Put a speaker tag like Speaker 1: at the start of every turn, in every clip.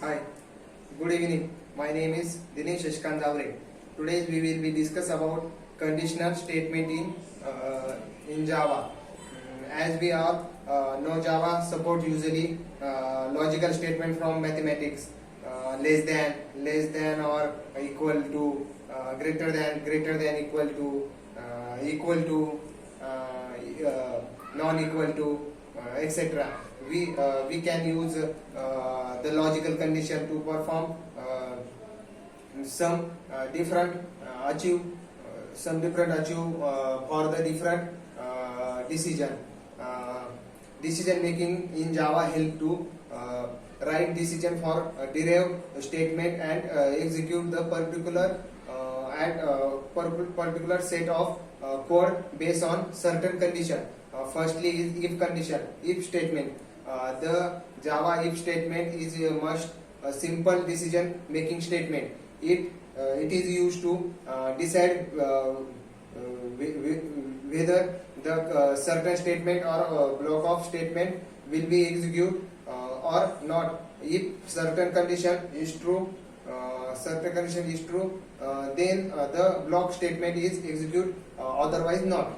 Speaker 1: Hi, good evening. My name is Dinesh Shashikant Davre. Today we will be discuss about conditional statement in Java. As we all know, Java support usually logical statement from mathematics, less than or equal to, greater than equal to, non equal to, etc. We can use the logical condition to perform some different achieve for the different decision. Decision making in Java help to write decision for derive statement and execute the particular set of code based on certain condition. Firstly is if condition, if statement. The Java if statement is a must simple decision making statement. It is used to decide whether the certain statement or block of statement will be executed or not. If certain condition is true, then the block statement is executed, otherwise not.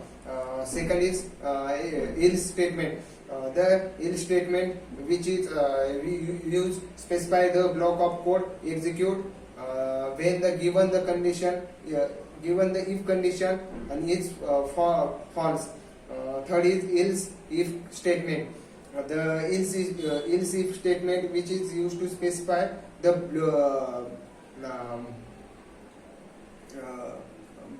Speaker 1: Second is else statement. The else statement, which is we use specify the block of code execute when the given the condition, given the if condition and is false. Third is else if statement. The else if statement, which is used to specify the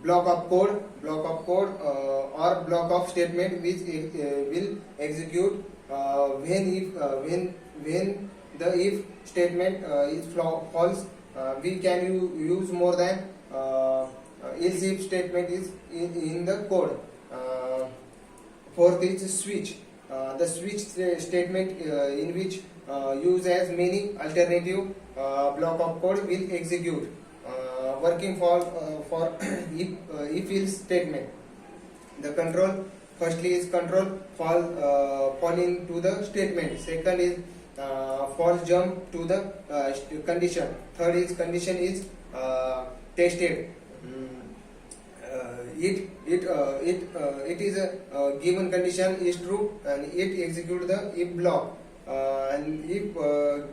Speaker 1: block of code or block of statement which will execute when the if statement is false. We can use more than else if statement is in the code. Fourth is switch. The switch statement in which use as many alternative block of code will execute, working for if else statement. The control, firstly is control fall into the statement. Second is false jump to the condition. Third is condition is tested. It is a given condition is true and it execute the if block, and if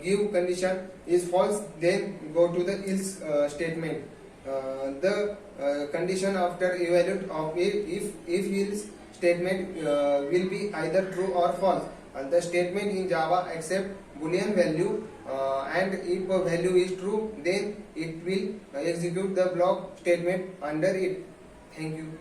Speaker 1: give condition is false, then go to the else statement. The condition after evaluate of if else statement will be either true or false, and the statement in Java accept boolean value, and if a value is true, then it will execute the block statement under it. Thank you.